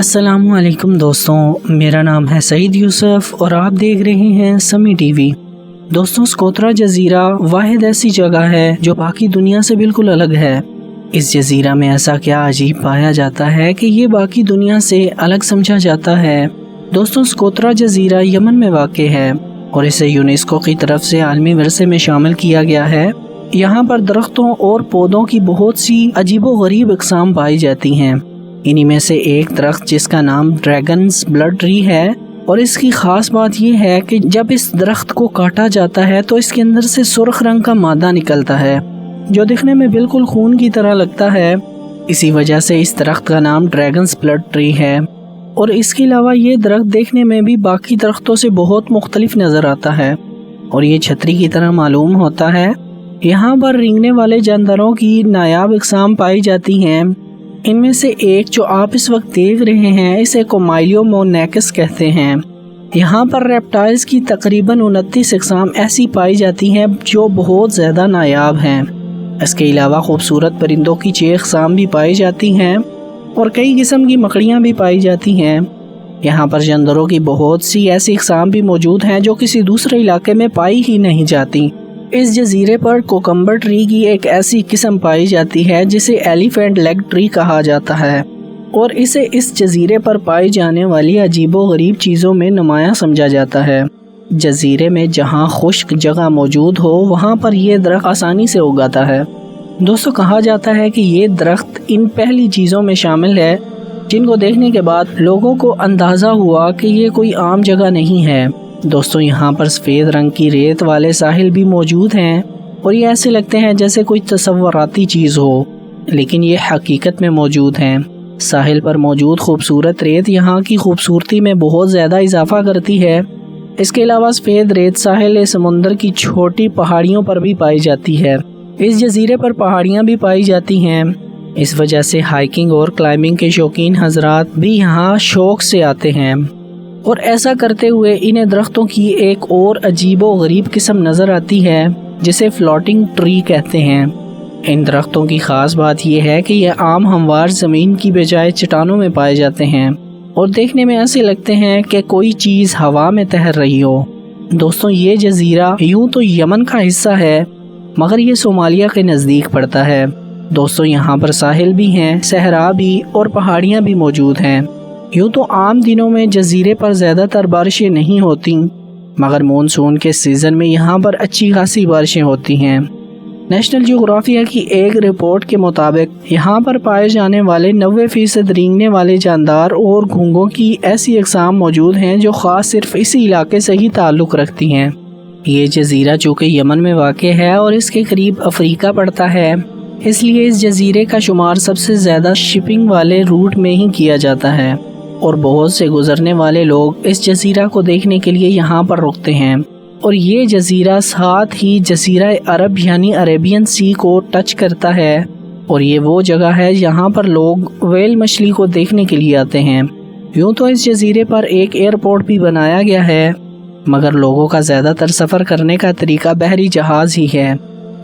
السلام علیکم دوستوں، میرا نام ہے سعید یوسف اور آپ دیکھ رہے ہیں سمی ٹی وی۔ دوستوں، سکوترا جزیرہ واحد ایسی جگہ ہے جو باقی دنیا سے بالکل الگ ہے۔ اس جزیرہ میں ایسا کیا عجیب پایا جاتا ہے کہ یہ باقی دنیا سے الگ سمجھا جاتا ہے۔ دوستوں، سکوترا جزیرہ یمن میں واقع ہے اور اسے یونیسکو کی طرف سے عالمی ورثے میں شامل کیا گیا ہے۔ یہاں پر درختوں اور پودوں کی بہت سی عجیب و غریب اقسام پائی جاتی ہیں۔ انہی میں سے ایک درخت جس کا نام ڈریگنز بلڈ ٹری ہے، اور اس کی خاص بات یہ ہے کہ جب اس درخت کو کاٹا جاتا ہے تو اس کے اندر سے سرخ رنگ کا مادہ نکلتا ہے جو دکھنے میں بالکل خون کی طرح لگتا ہے۔ اسی وجہ سے اس درخت کا نام ڈریگنز بلڈ ٹری ہے، اور اس کے علاوہ یہ درخت دیکھنے میں بھی باقی درختوں سے بہت مختلف نظر آتا ہے اور یہ چھتری کی طرح معلوم ہوتا ہے۔ یہاں پر رینگنے والے جانداروں کی نایاب اقسام پائی جاتی ہیں۔ ان میں سے ایک جو آپ اس وقت دیکھ رہے ہیں اسے کومائلیو مونیکس کہتے ہیں۔ یہاں پر ریپٹائلز کی تقریباً 29 اقسام ایسی پائی جاتی ہیں جو بہت زیادہ نایاب ہیں۔ اس کے علاوہ خوبصورت پرندوں کی 6 اقسام بھی پائی جاتی ہیں اور کئی قسم کی مکڑیاں بھی پائی جاتی ہیں۔ یہاں پر جانداروں کی بہت سی ایسی اقسام بھی موجود ہیں جو کسی دوسرے علاقے میں پائی ہی نہیں جاتی۔ اس جزیرے پر کوکمبر ٹری کی ایک ایسی قسم پائی جاتی ہے جسے ایلیفینٹ لیگ ٹری کہا جاتا ہے، اور اسے اس جزیرے پر پائی جانے والی عجیب و غریب چیزوں میں نمایاں سمجھا جاتا ہے۔ جزیرے میں جہاں خشک جگہ موجود ہو وہاں پر یہ درخت آسانی سے اگاتا ہے۔ دوستو، کہا جاتا ہے کہ یہ درخت ان پہلی چیزوں میں شامل ہے جن کو دیکھنے کے بعد لوگوں کو اندازہ ہوا کہ یہ کوئی عام جگہ نہیں ہے۔ دوستو، یہاں پر سفید رنگ کی ریت والے ساحل بھی موجود ہیں اور یہ ایسے لگتے ہیں جیسے کوئی تصوراتی چیز ہو، لیکن یہ حقیقت میں موجود ہیں۔ ساحل پر موجود خوبصورت ریت یہاں کی خوبصورتی میں بہت زیادہ اضافہ کرتی ہے۔ اس کے علاوہ سفید ریت ساحل سمندر کی چھوٹی پہاڑیوں پر بھی پائی جاتی ہے۔ اس جزیرے پر پہاڑیاں بھی پائی جاتی ہیں، اس وجہ سے ہائیکنگ اور کلائمبنگ کے شوقین حضرات بھی یہاں شوق سے آتے ہیں، اور ایسا کرتے ہوئے انہیں درختوں کی ایک اور عجیب و غریب قسم نظر آتی ہے جسے فلوٹنگ ٹری کہتے ہیں۔ ان درختوں کی خاص بات یہ ہے کہ یہ عام ہموار زمین کی بجائے چٹانوں میں پائے جاتے ہیں اور دیکھنے میں ایسے لگتے ہیں کہ کوئی چیز ہوا میں تیر رہی ہو۔ دوستوں، یہ جزیرہ یوں تو یمن کا حصہ ہے مگر یہ صومالیہ کے نزدیک پڑتا ہے۔ دوستوں، یہاں پر ساحل بھی ہیں، صحرا بھی اور پہاڑیاں بھی موجود ہیں۔ یوں تو عام دنوں میں جزیرے پر زیادہ تر بارشیں نہیں ہوتی، مگر مونسون کے سیزن میں یہاں پر اچھی خاصی بارشیں ہوتی ہیں۔ نیشنل جغرافیہ کی ایک رپورٹ کے مطابق یہاں پر پائے جانے والے 90% رینگنے والے جاندار اور گھونگھوں کی ایسی اقسام موجود ہیں جو خاص صرف اسی علاقے سے ہی تعلق رکھتی ہیں۔ یہ جزیرہ چونکہ یمن میں واقع ہے اور اس کے قریب افریقہ پڑتا ہے، اس لیے اس جزیرے کا شمار سب سے زیادہ شپنگ والے روٹ میں ہی کیا جاتا ہے، اور بہت سے گزرنے والے لوگ اس جزیرہ کو دیکھنے کے لیے یہاں پر رکتے ہیں۔ اور یہ جزیرہ ساتھ ہی جزیرہ عرب یعنی عربین سی کو ٹچ کرتا ہے، اور یہ وہ جگہ ہے جہاں پر لوگ ویل مچھلی کو دیکھنے کے لیے آتے ہیں۔ یوں تو اس جزیرے پر ایک ایئرپورٹ بھی بنایا گیا ہے، مگر لوگوں کا زیادہ تر سفر کرنے کا طریقہ بحری جہاز ہی ہے۔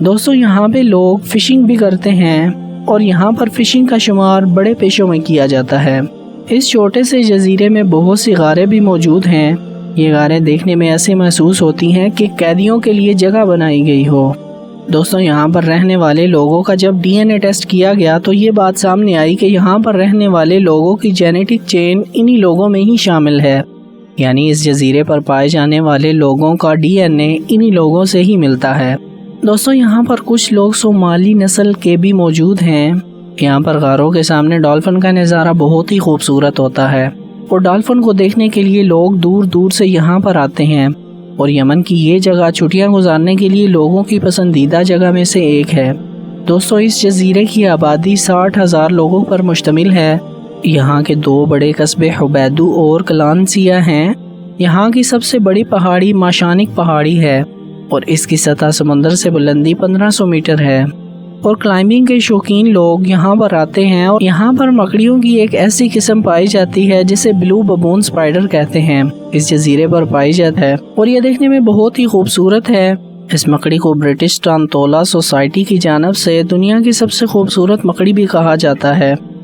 دوستوں، یہاں پہ لوگ فشنگ بھی کرتے ہیں اور یہاں پر فشنگ کا شمار بڑے پیشوں میں کیا جاتا ہے۔ اس چھوٹے سے جزیرے میں بہت سی غاریں بھی موجود ہیں۔ یہ غاریں دیکھنے میں ایسے محسوس ہوتی ہیں کہ قیدیوں کے لیے جگہ بنائی گئی ہو۔ دوستوں، یہاں پر رہنے والے لوگوں کا جب DNA ٹیسٹ کیا گیا تو یہ بات سامنے آئی کہ یہاں پر رہنے والے لوگوں کی جینیٹک چین انہی لوگوں میں ہی شامل ہے، یعنی اس جزیرے پر پائے جانے والے لوگوں کا DNA انہی لوگوں سے ہی ملتا ہے۔ دوستوں، یہاں پر کچھ لوگ صومالی نسل کے بھی موجود ہیں۔ یہاں پر غاروں کے سامنے ڈالفن کا نظارہ بہت ہی خوبصورت ہوتا ہے، اور ڈالفن کو دیکھنے کے لیے لوگ دور دور سے یہاں پر آتے ہیں، اور یمن کی یہ جگہ چھٹیاں گزارنے کے لیے لوگوں کی پسندیدہ جگہ میں سے ایک ہے۔ دوستوں، اس جزیرے کی آبادی 60,000 لوگوں پر مشتمل ہے۔ یہاں کے 2 بڑے قصبے حبیدو اور کلانسیا ہیں۔ یہاں کی سب سے بڑی پہاڑی ماشانک پہاڑی ہے، اور اس کی سطح سمندر سے بلندی 1500 میٹر ہے، اور کلائمبنگ کے شوقین لوگ یہاں پر آتے ہیں۔ اور یہاں پر مکڑیوں کی ایک ایسی قسم پائی جاتی ہے جسے بلو ببون سپائڈر کہتے ہیں، اس جزیرے پر پائی جاتا ہے اور یہ دیکھنے میں بہت ہی خوبصورت ہے۔ اس مکڑی کو برٹش ٹرانتولا سوسائٹی کی جانب سے دنیا کی سب سے خوبصورت مکڑی بھی کہا جاتا ہے۔